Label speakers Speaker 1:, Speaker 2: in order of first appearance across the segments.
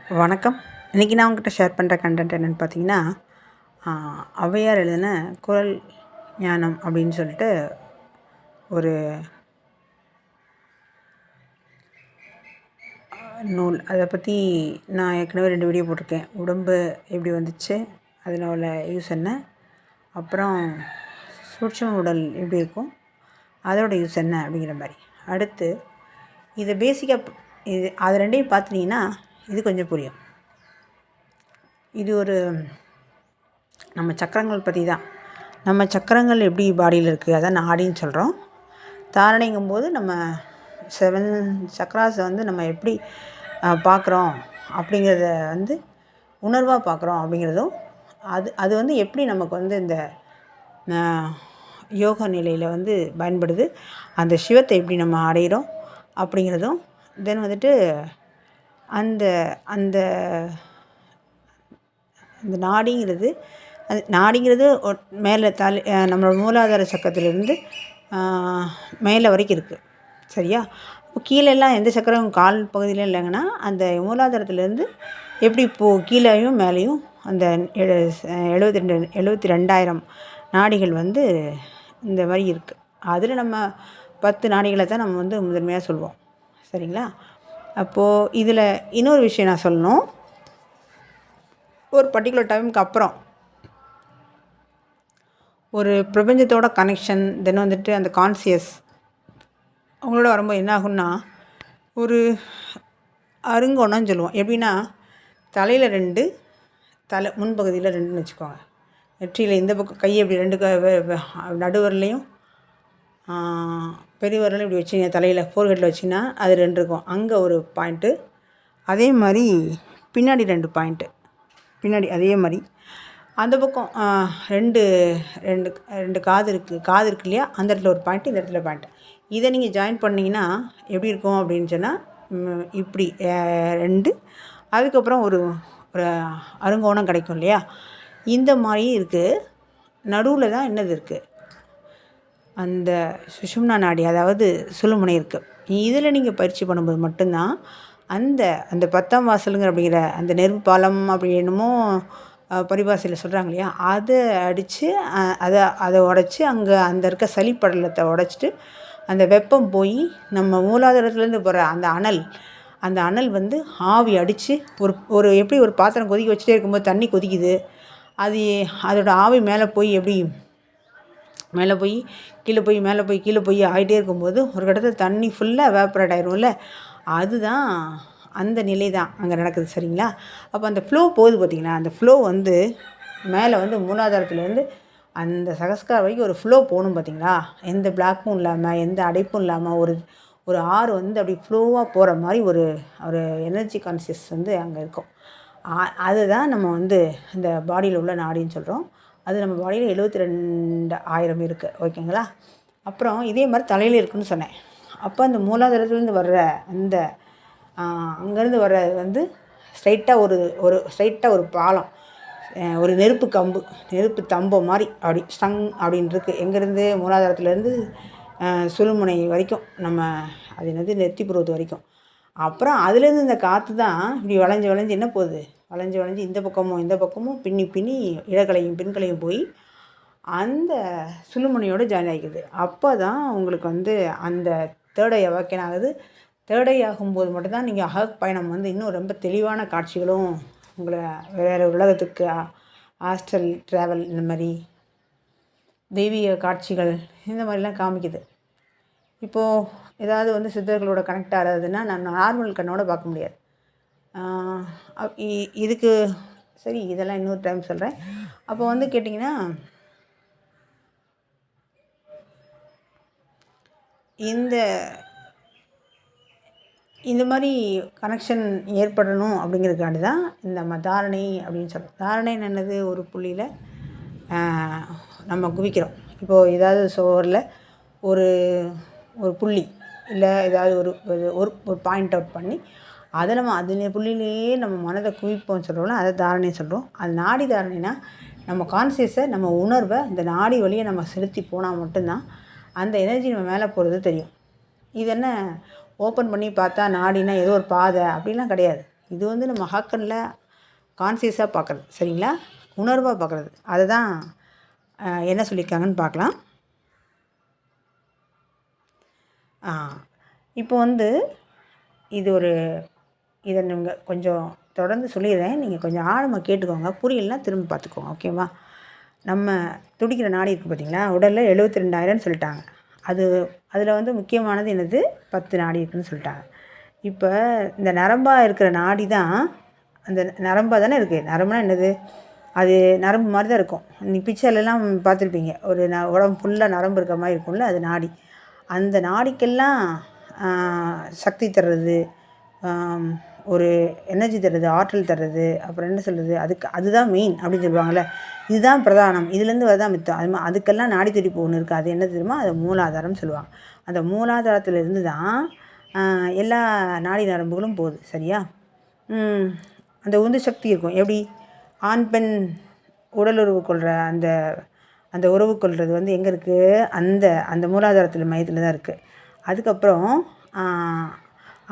Speaker 1: வணக்கம். இன்றைக்கி நான் உங்கள்கிட்ட ஷேர் பண்ணுற கண்டென்ட் என்னென்னு பார்த்தீங்கன்னா, ஔவையார் எழுதின குறள் ஞானம் அப்படின்னு சொல்லிட்டு ஒரு நூல். அதை பற்றி நான் ஏற்கனவே 2 வீடியோ போட்டிருக்கேன். உடம்பு எப்படி வந்துச்சு, அதில் உள்ள யூஸ் என்ன, அப்புறம் சூட்சும உடல் எப்படி இருக்கும், அதோட யூஸ் என்ன அப்படிங்கிற மாதிரி. அடுத்து இதை பேசிக்காக இது அது ரெண்டையும் பார்த்துட்டிங்கன்னா இது கொஞ்சம் புரியும். இது ஒரு நம்ம சக்கரங்கள் பற்றி தான். நம்ம சக்கரங்கள் எப்படி பாடியில் இருக்குது, அதான் நாடின்னு சொல்கிறோம். தாரணைங்கும்போது நம்ம 7 சக்கராஸை வந்து நம்ம எப்படி பார்க்குறோம் அப்படிங்கிறத வந்து உணர்வாக பார்க்குறோம் அப்படிங்கிறதும், அது வந்து எப்படி நமக்கு வந்து இந்த யோகா நிலையில் வந்து பயன்படுது, அந்த சிவத்தை எப்படி நம்ம அடைகிறோம் அப்படிங்கிறதும், தென் வந்துட்டு அந்த அந்த அந்த நாடிங்கிறது மேலே நம்மளோட மூலாதார சக்கரத்துலேருந்து மேலே வரைக்கும் இருக்குது. சரியா? இப்போ கீழெல்லாம் எந்த சக்கரம் கால் பகுதியிலும் இல்லைங்கன்னா, அந்த மூலாதாரத்துலேருந்து எப்படி கீழேயும் மேலேயும் அந்த 72,000 நாடிகள் வந்து இந்த மாதிரி இருக்குது. அதில் நம்ம 10 நாடிகளை தான் நம்ம வந்து முதன்மையாக சொல்லுவோம். சரிங்களா? அப்போது இதில் இன்னொரு விஷயம் நான் சொல்லணும். ஒரு பர்டிகுலர் டைமுக்கு அப்புறம் ஒரு பிரபஞ்சத்தோட கனெக்ஷன், தென் வந்துட்டு அந்த கான்சியஸ் அவங்களோட வரும்போது என்ன ஆகும்னா, ஒரு அருங்கோணம்னு சொல்லுவோம். எப்படின்னா, தலையில் 2, முன்பகுதியில் 2ன்னு வச்சுக்கோங்க. நெற்றியில் இந்த பக்கம் கையை இப்படி 2 நடுவரலையும் பெரிய வரலையும் இப்படி வச்சிங்க, தலையில் ஃபோர்ஹெட்டில் வச்சிங்கன்னா அது 2 இருக்கும். அங்கே ஒரு பாயிண்ட்டு, அதே மாதிரி பின்னாடி 2 பாயிண்ட்டு, பின்னாடி அதே மாதிரி அந்த பக்கம் 2 காது இருக்கு இல்லையா, அந்த இடத்துல ஒரு பாயிண்ட்டு, இந்த இடத்துல பாயிண்ட்டு. இதை நீங்கள் ஜாயின் பண்ணிங்கன்னா எப்படி இருக்கும் அப்படின்னு சொன்னால், இப்படி 2, அதுக்கப்புறம் ஒரு அருங்கோணம் கிடைக்கும் இல்லையா, இந்த மாதிரி இருக்குது. நடுவில் தான் என்னது இருக்குது, அந்த சுஷும்னா நாடி, அதாவது சுழுமுனை இருக்குது. இதில் நீங்கள் பயிற்சி பண்ணும்போது மட்டும்தான் அந்த 10ஆம் வாசலுங்கிற அப்படிங்கிற அந்த நெருப்பு பாலம் அப்படி என்னமோ பரிபாஷையில் சொல்கிறாங்க இல்லையா, அதை அடித்து அதை உடச்சி அங்கே அந்த இருக்க சளிப்படலத்தை உடச்சிட்டு அந்த வெப்பம் போய் நம்ம மூலாதாரத்துலேருந்து போகிற அந்த அனல் வந்து ஆவி அடித்து ஒரு எப்படி ஒரு பாத்திரம் கொதிக்க வச்சுட்டே இருக்கும்போது தண்ணி கொதிக்குது, அதோட ஆவி மேலே போய் எப்படி மேலே போய் கீழே போய் மேலே போய் கீழே போய் ஆகிட்டே இருக்கும்போது ஒரு இடத்துல தண்ணி ஃபுல்லாக எவாப்ரேட் ஆயிரும்ல, அதுதான் அந்த நிலை தான் அங்கே நடக்குது. சரிங்களா? அப்போ அந்த ஃப்ளோ போகுது பார்த்திங்களா, அந்த ஃப்ளோ வந்து மேலே வந்து மூலாதாரத்துலேருந்து அந்த சகஸ்கார வரைக்கும் ஒரு ஃப்ளோ போகணும் பார்த்திங்களா, எந்த பிளாக்கும் இல்லாமல் எந்த அடைப்பும் இல்லாமல் ஒரு ஆறு வந்து அப்படி ஃப்ளோவாக போகிற மாதிரி ஒரு எனர்ஜி கான்சியஸ் வந்து அங்கே இருக்கும். அதுதான் நம்ம வந்து இந்த பாடியில் உள்ள நாடின்னு சொல்கிறோம். அது நம்ம பாடியில் 72,000 இருக்குது. ஓகேங்களா? அப்புறம் இதே மாதிரி தலையில் இருக்குதுன்னு சொன்னேன். அப்போ அந்த மூலாதாரத்துலேருந்து வர்ற அந்த அங்கேருந்து வர்ற வந்து ஸ்ட்ரைட்டாக ஒரு பாலம், ஒரு நெருப்பு தம்பம் மாதிரி அப்படி ஸ்டங் அப்படின்னு இருக்குது. எங்கேருந்து மூலாதாரத்துலேருந்து சுழுமுனை வரைக்கும், நம்ம அது என்னது நெத்தி புருவத்து வரைக்கும். அப்புறம் அதுலேருந்து இந்த காற்று தான் இப்படி வளைஞ்சு என்ன போகுது, வளைஞ்சு இந்த பக்கமும் பின்னி இடக்கலையும் பின்களையும் போய் அந்த சுழுமுனையோடு ஜாயின் ஆகிக்குது. அப்போ தான் உங்களுக்கு வந்து அந்த தேர்ட் ஐ அவாக்கன் ஆகுது. தேர்ட் ஐ ஆகும்போது மட்டும்தான் நீங்கள் அகப்பயணம் வந்து இன்னும் ரொம்ப தெளிவான காட்சிகளும், உங்களை வேறு உலகத்துக்கு ஆஸ்ட்ரல் ட்ராவல், இந்த மாதிரி தெய்வீக காட்சிகள் இந்த மாதிரிலாம் காமிக்குது. இப்போது ஏதாவது வந்து சித்தர்களோட கனெக்ட் ஆகிறதுன்னா நான் நார்மல் கண்ணோட பார்க்க முடியாது. இதுக்கு சரி, இதெல்லாம் இன்னொரு டைம் சொல்கிறேன். அப்போ வந்து கேட்டிங்கன்னா, இந்த மாதிரி கனெக்ஷன் ஏற்படணும் அப்படிங்கிறதுக்காண்டி தான் இந்த தாரணை அப்படின்னு சொல்கிறோம். தாரணை என்னது, ஒரு புள்ளியில் நம்ம குவிக்கிறோம். இப்போது ஏதாவது சோரில் ஒரு புள்ளி இல்லை ஏதாவது ஒரு பாயிண்ட் அவுட் பண்ணி அதை நம்ம புள்ளியிலேயே நம்ம மனதை குவிப்போம்னு சொல்கிறோம்ல, அதை தாரணைன்னு சொல்கிறோம். அது நாடி தாரணைனா நம்ம கான்சியஸை, நம்ம உணர்வை இந்த நாடி வழியை நம்ம செலுத்தி போனால் மட்டும்தான் அந்த எனர்ஜி நம்ம மேலே போகிறது தெரியும். இது என்ன ஓப்பன் பண்ணி பார்த்தா நாடினா ஏதோ ஒரு பாதை அப்படிலாம் கிடையாது. இது வந்து நம்ம ஹாக்கனில் கான்சியஸாக பார்க்குறது, சரிங்களா, உணர்வாக பார்க்குறது. அதை தான் என்ன சொல்லியிருக்காங்கன்னு பார்க்கலாம். இப்போ வந்து இது இதை நீங்கள் கொஞ்சம் தொடர்ந்து சொல்லிடுறேன், நீங்கள் கொஞ்சம் ஆழமாக கேட்டுக்கோங்க, புரியலன்னா திரும்ப பார்த்துக்கோங்க, ஓகேவா. நம்ம துடிக்கிற நாடி இருக்குது பார்த்திங்களா, உடலில் 72,000ன்னு சொல்லிட்டாங்க. அதில் வந்து முக்கியமானது என்னது, 10 நாடி இருக்குதுன்னு சொல்லிட்டாங்க. இப்போ இந்த நரம்பாக இருக்கிற நாடி தான், அந்த நரம்பாக தானே இருக்குது. நரம்புனா என்னது, அது நரம்பு மாதிரி தான் இருக்கும். நீ பிக்சர்லாம் பார்த்துருப்பீங்க, ஒரு உடம்பு ஃபுல்லாக நரம்பு இருக்கிற மாதிரி இருக்கும்ல, அது நாடி. அந்த நாடிக்கெல்லாம் சக்தி தர்றது, ஒரு எனர்ஜி தர்றது, ஆற்றல் தர்றது, அப்புறம் என்ன சொல்கிறது, அதுதான் மெயின் அப்படின்னு சொல்லுவாங்கள்ல. இதுதான் பிரதானம், இதுலேருந்து வரதான் மித்தம். அதுக்கெல்லாம் நாடி துடிப்பு ஒன்று இருக்குது. அது என்ன தெரியுமா, அது மூலாதாரம்னு சொல்லுவாங்க. அந்த மூலாதாரத்துலேருந்து தான் எல்லா நாடி நரம்புகளும் போகுது, சரியா. அந்த உந்து சக்தி இருக்கும். எப்படி ஆண் பெண் உடல் உறவு கொள்கிற அந்த உறவு கொள்வது வந்து எங்கே இருக்குது, அந்த மூலாதாரத்தில் மையத்தில் தான் இருக்குது. அதுக்கப்புறம்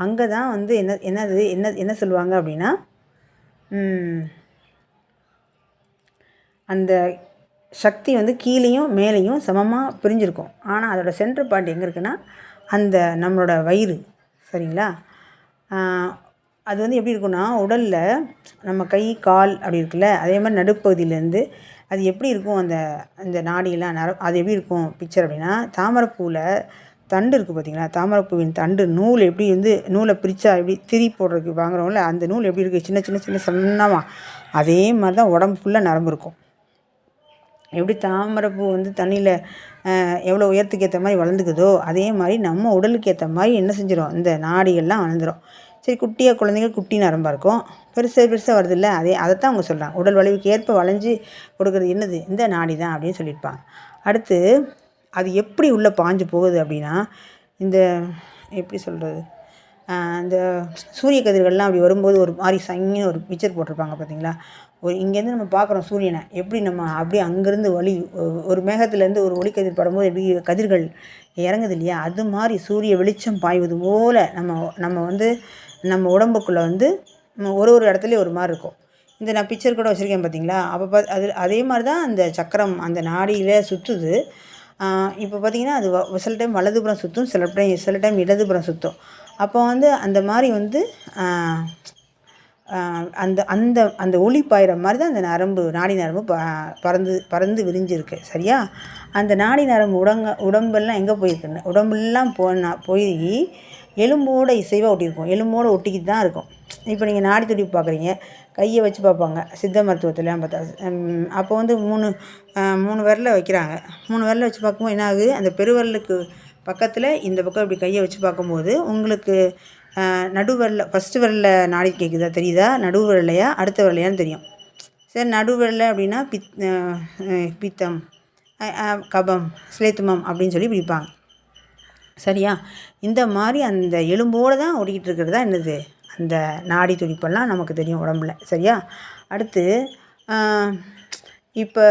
Speaker 1: அங்கே தான் வந்து என்ன சொல்லுவாங்க அப்படின்னா, அந்த சக்தி வந்து கீழேயும் மேலேயும் சமமாக பிரிஞ்சிருக்கும். ஆனால் அதோடய சென்ட்ரு பாயிண்ட் எங்கே இருக்குன்னா, அந்த நம்மளோட வயிறு, சரிங்களா. அது வந்து எப்படி இருக்குன்னா, உடலில் நம்ம கை கால் அப்படி இருக்குல்ல, அதே மாதிரி நடுப்பகுதியிலேருந்து அது எப்படி இருக்கும், அந்த நாடியெல்லாம் அது எப்படி இருக்கும் பிக்சர் அப்படின்னா, தாமரைப்பூவில் தண்டு இருக்குது பார்த்திங்களா, தாமரைப்பூவின் தண்டு நூல் எப்படி வந்து நூலை பிரித்தா எப்படி திரி போடுறதுக்கு வாங்குறோம்ல, அந்த நூல் எப்படி இருக்குது, சின்ன சின்ன சின்ன சன்னமாக, அதே மாதிரி தான் உடம்பு ஃபுல்லாக நரம்பு இருக்கும். எப்படி தாமரைப்பூ வந்து தண்ணியில் எவ்வளோ உயரத்துக்கு ஏற்ற மாதிரி வளர்ந்துக்குதோ, அதே மாதிரி நம்ம உடலுக்கு ஏற்ற மாதிரி என்ன செஞ்சிடும், இந்த நாடிகள்லாம் வளர்ந்துடும். சரி, குட்டியாக குழந்தைங்க குட்டி நரம்பாக இருக்கும், பெருசாக வருது இல்லை, அதைத்தான் அவங்க சொல்கிறாங்க. உடல் வளைவுக்கு ஏற்ப வளைஞ்சி கொடுக்குறது என்னது, இந்த நாடி தான் அப்படின்னு சொல்லியிருப்பாங்க. அடுத்து அது எப்படி உள்ளே பாஞ்சு போகுது அப்படின்னா, இந்த எப்படி சொல்கிறது, இந்த சூரிய கதிர்கள்லாம் அப்படி வரும்போது ஒரு மாதிரி சங்கின்னு ஒரு பிக்சர் போட்டிருப்பாங்க பார்த்தீங்களா. இங்கேருந்து நம்ம பார்க்குறோம் சூரியனை, எப்படி நம்ம அப்படியே அங்கேருந்து ஒரு மேகத்துலேருந்து ஒரு ஒளிக்கதிர் படும்போது எப்படி கதிர்கள் இறங்குது இல்லையா, அது மாதிரி சூரிய வெளிச்சம் பாய்வது போல் நம்ம வந்து நம்ம உடம்புக்குள்ளே வந்து ஒரு இடத்துலையும் ஒரு மாதிரி இருக்கும். நான் பிக்சர் கூட வச்சுருக்கேன் பார்த்தீங்களா. அப்போ அதே மாதிரி தான் அந்த சக்கரம் அந்த நாடியில் சுற்றுது. இப்போ பார்த்திங்கன்னா அது சில டைம் வலதுபுறம் சுற்றும், சில டைம் இடதுபுறம் சுற்றும். அப்போ வந்து அந்த மாதிரி வந்து அந்த ஒளி பாயிற மாதிரி தான் அந்த நாடி நரம்பு பறந்து விரிஞ்சிருக்கு, சரியா. அந்த நாடி நரம்பு உடம்பெல்லாம் எங்கே போயிருக்குன்னு, உடம்பெல்லாம் போய் எலும்போடு இசைவாக ஒட்டியிருக்கும், எலும்போடு ஒட்டிக்கிட்டு தான் இருக்கும். இப்போ நீங்கள் நாடி துடிப்பு பார்க்குறீங்க, கையை வச்சு பார்ப்பாங்க சித்த மருத்துவத்திலாம் பார்த்தா. அப்போ வந்து மூணு விரலை வைக்கிறாங்க. 3 விரலை வச்சு பார்க்கும்போது என்ன ஆகுது, அந்த பெருவிரலுக்கு பக்கத்தில் இந்த பக்கம் இப்படி கையை வச்சு பார்க்கும்போது உங்களுக்கு நடுவிரலில் ஃபஸ்ட்டு விரலில் நாடி கேட்குதா, தெரியுதா, நடுவு விரலையா அடுத்த விரலையான்னு தெரியும். சரி, நடுவிரலில் அப்படின்னா பித்தம், கபம், ஸ்லேத்துமம் அப்படின்னு சொல்லி பிடிப்பாங்க, சரியா. இந்த மாதிரி அந்த எலும்போடு தான் ஓடிக்கிட்டு இருக்கிறது தான் என்னது, அந்த நாடி துடிப்பெல்லாம் நமக்கு தெரியும் உடம்புல, சரியா. அடுத்து இப்போ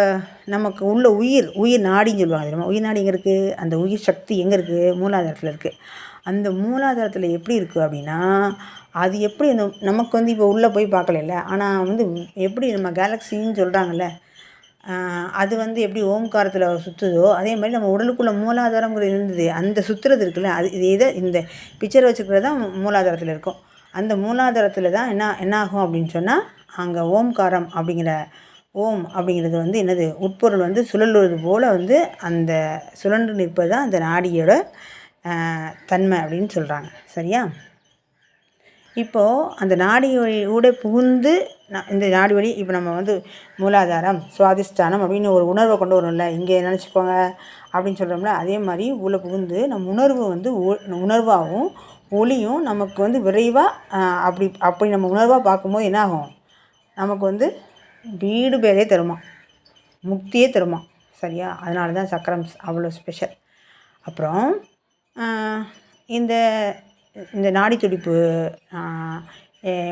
Speaker 1: நமக்கு உள்ள உயிர் நாடின்னு சொல்லுவாங்க தெரியுமா. உயிர் நாடி எங்கே இருக்குது, அந்த உயிர் சக்தி எங்கே இருக்குது, மூலாதாரத்தில் இருக்குது. அந்த மூலாதாரத்தில் எப்படி இருக்குது அப்படின்னா, அது எப்படி நமக்கு வந்து இப்போ உள்ளே போய் பார்க்கல, ஆனால் வந்து எப்படி நம்ம கேலக்ஸின்னு சொல்கிறாங்கல்ல, அது வந்து எப்படி ஓம்காரத்தில் சுற்றுதோ அதே மாதிரி நம்ம உடலுக்குள்ளே மூலாதாரங்கிறது இருந்தது, அந்த சுற்றுறது இருக்குல்ல, இது இந்த பிக்சர் வச்சுக்கிறது தான் மூலாதாரத்தில் இருக்கும். அந்த மூலாதாரத்தில் தான் என்ன ஆகும் அப்படின்னு சொன்னால், அங்கே ஓம்காரம் அப்படிங்கிறது வந்து என்னது, உட்பொருள் வந்து சுழல்வது போல் வந்து அந்த சுழன்று நிற்பது தான் அந்த நாடியோட தன்மை அப்படின்னு சொல்கிறாங்க, சரியா. இப்போது அந்த நாடி வழியோட புகுந்து இந்த நாடி வழி இப்போ நம்ம வந்து மூலாதாரம் சுவாதிஷ்டானம் அப்படின்னு ஒரு உணர்வை கொண்டு வரணும்ல, இங்கே நினச்சிக்கோங்க அப்படின்னு சொல்கிறோம்ல, அதே மாதிரி உள்ளே புகுந்து நம்ம உணர்வு வந்து உணர்வாகவும் ஒளியும் நமக்கு வந்து விரைவாக அப்படி நம்ம உணர்வாக பார்க்கும்போது என்ன ஆகும், நமக்கு வந்து வீடு பேரே தருமா, முக்தியே தருமா, சரியா. அதனால தான் சக்கரம் அவ்வளோ ஸ்பெஷல். அப்புறம் இந்த நாடி துடிப்பு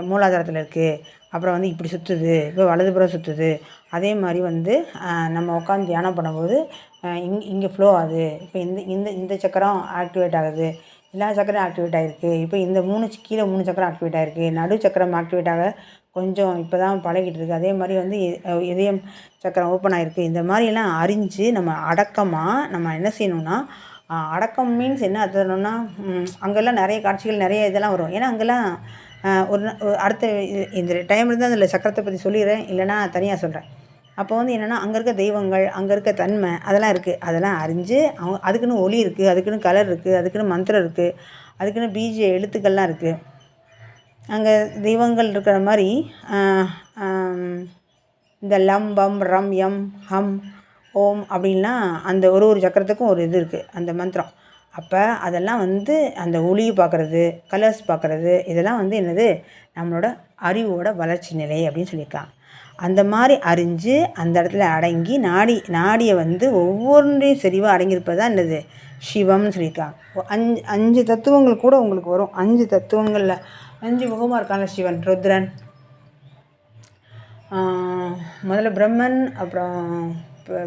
Speaker 1: மூலாதாரத்தில் இருக்குது, அப்புறம் வந்து இப்படி சுற்றுது, இப்போ வலதுபுறம் சுற்றுது. அதே மாதிரி வந்து நம்ம உட்காந்து தியானம் பண்ணும்போது இங்கே ஃப்ளோ ஆகுது, இப்போ இந்த சக்கரம் ஆக்டிவேட் ஆகுது, எல்லா சக்கரம் ஆக்டிவேட் ஆகிருக்கு. இப்போ இந்த கீழே 3 சக்கரம் ஆக்டிவேட் ஆகிருக்கு. நடு சக்கரம் ஆக்டிவேட் ஆக கொஞ்சம் இப்போ தான் பழகிட்டு இருக்குது. அதே மாதிரி வந்து இதயம் சக்கரம் ஓப்பன் ஆகிருக்கு. இந்த மாதிரியெல்லாம் அறிஞ்சு நம்ம அடக்கமாக நம்ம என்ன செய்யணும்னா, அடக்கம் மீன்ஸ் என்ன அர்த்தம்னா, அங்கெல்லாம் நிறைய காட்சிகள் நிறைய இதெல்லாம் வரும். ஏன்னா அங்கெல்லாம் அடுத்த இந்த டைம் இருந்தால் அதில் சக்கரத்தை பற்றி சொல்லிடுறேன், இல்லைனா தனியாக சொல்கிறேன். அப்போ வந்து என்னென்னா, அங்கே இருக்க தெய்வங்கள், அங்கே இருக்க தன்மை அதெல்லாம் இருக்குது. அதெல்லாம் அறிஞ்சு அதுக்குன்னு ஒளி இருக்குது, அதுக்குன்னு கலர் இருக்குது, அதுக்குன்னு மந்திரம் இருக்குது, அதுக்குன்னு எழுத்துக்கள்லாம் இருக்குது. அங்கே தெய்வங்கள் இருக்கிற மாதிரி இந்த லம், பம், ரம், யம், ஹம், ஓம் அப்படின்லாம் அந்த ஒரு சக்கரத்துக்கும் ஒரு இது இருக்குது, அந்த மந்திரம். அப்போ அதெல்லாம் வந்து அந்த ஒளியை பார்க்குறது, கலர்ஸ் பார்க்குறது, இதெல்லாம் வந்து என்னது, நம்மளோட அறிவோட வளர்ச்சி நிலை அப்படின்னு சொல்லியிருக்காங்க. அந்த மாதிரி அறிஞ்சு அந்த இடத்துல அடங்கி நாடியை வந்து ஒவ்வொன்றையும் செறிவாக அடங்கியிருப்பது தான் என்னது, சிவம்னு சொல்லியிருக்காங்க. 5 தத்துவங்கள் கூட உங்களுக்கு வரும். 5 தத்துவங்களில் 5 முகமாக இருக்காங்க சிவன். ருத்ரன், முதல்ல பிரம்மன், அப்புறம்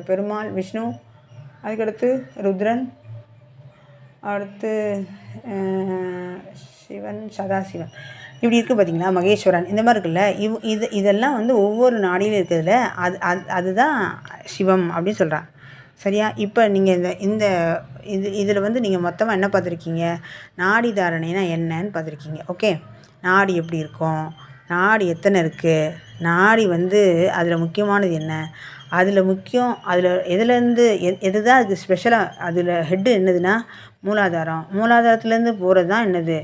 Speaker 1: பெருமாள் விஷ்ணு, அதுக்கடுத்து ருத்ரன், அடுத்து சிவன், சதாசிவன், இப்படி இருக்குது பார்த்தீங்களா, மகேஸ்வரன், இந்த மாதிரி இருக்குல்ல. இதெல்லாம் வந்து ஒவ்வொரு நாடியிலும் இருக்கிறதுல அதுதான் சிவம் அப்படின்னு சொல்கிறாங்க. சரியா? இப்போ நீங்கள் இந்த இதில் வந்து நீங்கள் மொத்தமாக என்ன பார்த்துருக்கீங்க, நாடி தாரணைனா என்னன்னு பார்த்துருக்கீங்க. ஓகே, நாடி எப்படி இருக்கும், நாடி எத்தனை இருக்குது, நாடி வந்து அதில் முக்கியமானது என்ன, அதில் முக்கியம், அதில் எதுலேருந்து எது தான் அதுக்கு ஸ்பெஷலாக, அதில் ஹெட்டு என்னதுன்னா மூலாதாரம். மூலாதாரத்துலேருந்து போகிறது தான் என்னது,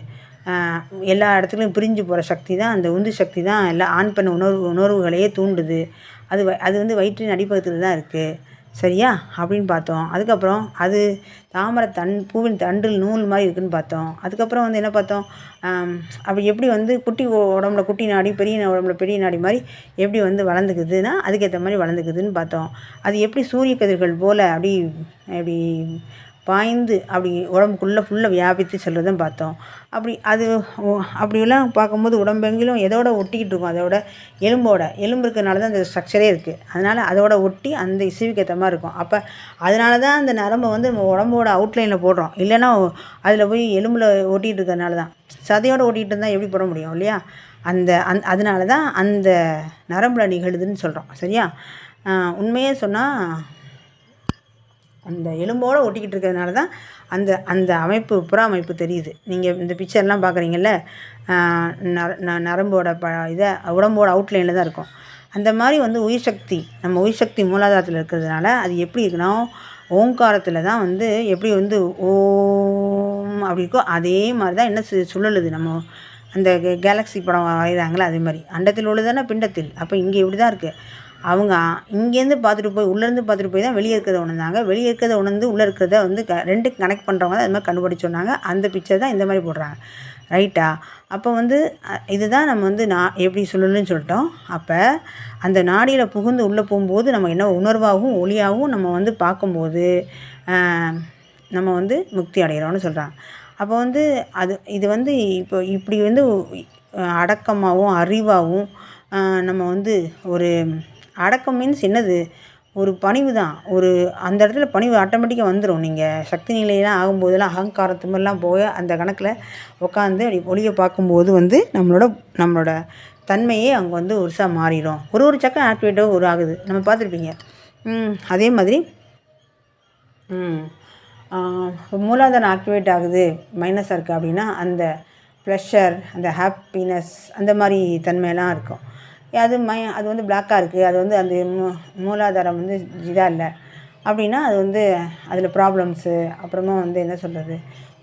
Speaker 1: எல்லா இடத்துலையும் பிரிஞ்சு போகிற சக்தி தான், அந்த உந்து சக்தி தான் எல்லாம் ஆண் பெண் உணர்வுகளையே தூண்டுது. அது வந்து வயிற்றின் அடிப்பகுதியில் தான் இருக்குது. சரியா அப்படின்னு பார்த்தோம். அதுக்கப்புறம் அது பூவின் தண்டில் நூல் மாதிரி இருக்குதுன்னு பார்த்தோம். அதுக்கப்புறம் வந்து என்ன பார்த்தோம், அப்படி எப்படி வந்து குட்டி உடம்புல குட்டி நாடி, பெரிய உடம்புல பெரிய நாடி மாதிரி எப்படி வந்து வளர்ந்துக்குதுன்னா அதுக்கேற்ற மாதிரி வளர்ந்துக்குதுன்னு பார்த்தோம். அது எப்படி சூரிய கதிர்கள் போல் அப்படி பாய்ந்து அப்படி உடம்புக்குள்ளே ஃபுல்லாக வியாபித்து செல்வதும் பார்த்தோம். அப்படியெல்லாம் பார்க்கும்போது உடம்பெங்கிலும் எதோட ஒட்டிக்கிட்டு இருக்கும், அதோட எலும்பு இருக்கிறனால தான் அந்த ஸ்ட்ரக்சரே இருக்குது. அதனால் அதோட ஒட்டி அந்த இசைவுக்கு ஏற்ற மாதிரி இருக்கும். அப்போ அதனால தான் அந்த நரம்பை வந்து நம்ம உடம்போட அவுட்லைனில் போடுறோம். இல்லைன்னா அதில் போய் எலும்பில் ஒட்டிகிட்டு இருக்கிறதுனால தான். சதையோடு ஓட்டிகிட்டு இருந்தால் எப்படி போட முடியும் இல்லையா? அதனால தான் அந்த நரம்பில் நிகழுதுன்னு சொல்கிறோம். சரியா? உண்மையே சொன்னால் அந்த எலும்போடு ஒட்டிக்கிட்டு இருக்கிறதுனால தான் அந்த அமைப்பு, புற அமைப்பு தெரியுது. நீங்கள் இந்த பிக்சர்லாம் பார்க்குறீங்கல்ல, நரம்போட உடம்போட அவுட்லைனில் தான் இருக்கும். அந்த மாதிரி வந்து நம்ம உயிர் சக்தி மூலாதாரத்தில் இருக்கிறதுனால அது எப்படி இருக்குன்னா, ஓங்காரத்தில் தான் வந்து எப்படி வந்து ஓம் அப்படி இருக்கோ அதே மாதிரி தான் என்ன சொல்லுது. நம்ம அந்த கேலக்ஸி படம் வரைகிறாங்களே அதே மாதிரி அண்டத்தில் உள்ளதானே பிண்டத்தில். அப்போ இங்கே இப்படி தான் இருக்குது. அவங்க இங்கேருந்து பார்த்துட்டு போய் உள்ளேருந்து பார்த்துட்டு போய் தான் வெளியே இருக்கிறத உணர்ந்தாங்க. வெளியே இருக்கிறத உணர்ந்து உள்ளே இருக்கிறத வந்து ரெண்டுக்கு கனெக்ட் பண்ணுறவங்க தான் அது மாதிரி கண்டுபிடிச்சு சொன்னாங்க. அந்த பிக்சர் தான் இந்த மாதிரி போடுறாங்க. ரைட்டா? அப்போ வந்து இதுதான் நம்ம வந்து எப்படி சொல்லணும்னு சொல்லிட்டோம். அப்போ அந்த நாடியில் புகுந்து உள்ளே போகும்போது நம்ம என்ன உணர்வாகவும் ஒளியாகவும் நம்ம வந்து பார்க்கும்போது நம்ம வந்து முக்தி அடைகிறோம்னு சொல்கிறாங்க. அப்போ வந்து இது வந்து இப்போ இப்படி வந்து அடக்கமாகவும் அறிவாகவும் நம்ம வந்து ஒரு அடக்கம் மீன்ஸ் என்னது, ஒரு பணிவு தான். அந்த இடத்துல பணிவு ஆட்டோமேட்டிக்காக வந்துடும். நீங்கள் சக்தி நிலையெல்லாம் ஆகும்போதெல்லாம் அகங்காரத்து மாதிரிலாம் போய் அந்த கணக்கில் உட்காந்து அப்படி ஒளியை பார்க்கும்போது வந்து நம்மளோட தன்மையே அங்கே வந்து ஒருசாக மாறிடும். ஒரு சக்கரம் ஆக்டிவேட்டாக ஆகுது, நம்ம பார்த்துருப்பீங்க. அதே மாதிரி மூலாதாரம் ஆக்டிவேட் ஆகுது, மைனஸாக இருக்குது அப்படின்னா அந்த ப்ளஷர், அந்த ஹாப்பினஸ், அந்த மாதிரி தன்மையெல்லாம் இருக்கும். அது வந்து பிளாக்காக இருக்குது, அது வந்து அந்த மூலாதாரம் வந்து இதாக இல்லை அப்படின்னா அது வந்து அதில் ப்ராப்ளம்ஸு, அப்புறமா வந்து என்ன சொல்கிறது,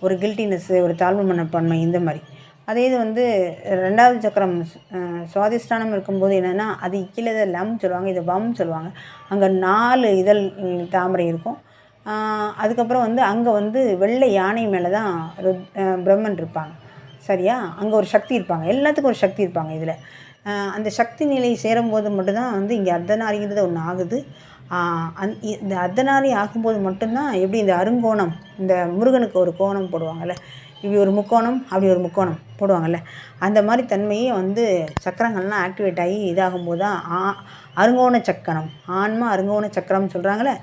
Speaker 1: ஒரு கில்ட்டினஸ்ஸு, ஒரு தாழ்வு மனப்பான்மை, இந்த மாதிரி. அதே இது வந்து 2வது சக்கரம் சுவாதிஷ்டானம் இருக்கும்போது என்னென்னா அது கீழே லம் சொல்லுவாங்க, இது பம் சொல்லுவாங்க. அங்கே 4 இதழ் தாமரை இருக்கும். அதுக்கப்புறம் வந்து அங்கே வந்து வெள்ளை யானை மேலே தான் பிரம்மன் இருப்பாங்க. சரியா? அங்கே ஒரு சக்தி இருப்பாங்க, எல்லாத்துக்கும் ஒரு சக்தி இருப்பாங்க. இதில் அந்த சக்தி நிலை சேரும்போது மட்டும்தான் வந்து இங்கே அர்த்தநாரிங்கிறது ஒன்று ஆகுது. இந்த அர்த்தநாரி ஆகும்போது மட்டும்தான் எப்படி இந்த அருங்கோணம், இந்த முருகனுக்கு ஒரு கோணம் போடுவாங்கள்ல, இப்படி ஒரு முக்கோணம் அப்படி ஒரு முக்கோணம் போடுவாங்கள்ல, அந்த மாதிரி தன்மையே வந்து சக்கரங்கள்லாம் ஆக்டிவேட் ஆகி இதாகும்போது தான் அருங்கோண சக்கரம், ஆன்மா அருங்கோண சக்கரம்னு சொல்கிறாங்களே,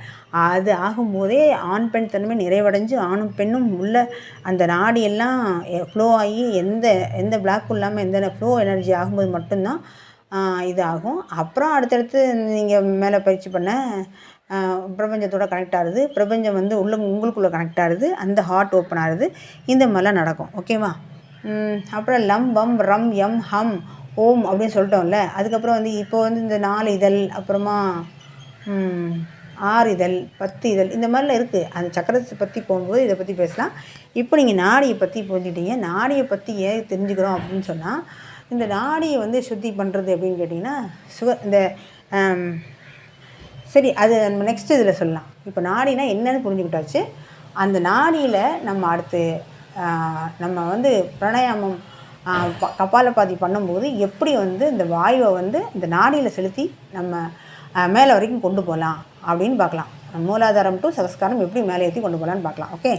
Speaker 1: அது ஆகும்போதே ஆண் பெண் தன்மை நிறைவடைஞ்சு ஆணும் பெண்ணும் உள்ள அந்த நாடியெல்லாம் ஃப்ளோ ஆகி எந்த எந்த பிளாக்கும் இல்லாமல் எந்த ஃப்ளோ எனர்ஜி ஆகும்போது மட்டும்தான் இது ஆகும். அப்புறம் அடுத்தடுத்து நீங்கள் மேலே பயிற்சி பண்ண பிரபஞ்சத்தோட கனெக்ட் ஆகுது, பிரபஞ்சம் வந்து உங்களுக்குள்ளே கனெக்ட் ஆகுது, அந்த ஹார்ட் ஓப்பன் ஆகுது, இந்த மாதிரிலாம் நடக்கும். ஓகேவா? அப்புறம் லம் வம் ரம் யம் ஹம் ஓம் அப்படின்னு சொல்லிட்டோம்ல. அதுக்கப்புறம் வந்து இப்போ வந்து இந்த 4 இதழ், அப்புறமா 6 இதழ், 10 இதழ், இந்த மாதிரிலாம் இருக்குது. அந்த சக்கரத்தை பற்றி போகும்போது இதை பற்றி பேசலாம். இப்போ நீங்கள் நாடியை பற்றி புரிஞ்சுட்டீங்க. நாடியை பற்றி ஏன் தெரிஞ்சுக்கிறோம் அப்படின்னு சொன்னால், இந்த நாடியை வந்து சுத்தி பண்ணுறது அப்படின்னு கேட்டிங்கன்னா இந்த சரி, அது நம்ம நெக்ஸ்ட் இதில் சொல்லலாம். இப்போ நாடினா என்னன்னு புரிஞ்சுக்கிட்டாச்சு. அந்த நாடியில் நம்ம அடுத்து நம்ம வந்து பிராணாயாமம் கபாலபாதி பண்ணும்போது எப்படி வந்து இந்த வாயுவை வந்து இந்த நாடியில் செலுத்தி நம்ம மேலே வரைக்கும் கொண்டு போகலாம் அப்படின்னு பார்க்கலாம். மூலாதாரம் டு சகஸ்காரம் எப்படி மேலே ஏற்றி கொண்டு போகலான்னு பார்க்கலாம். ஓகே.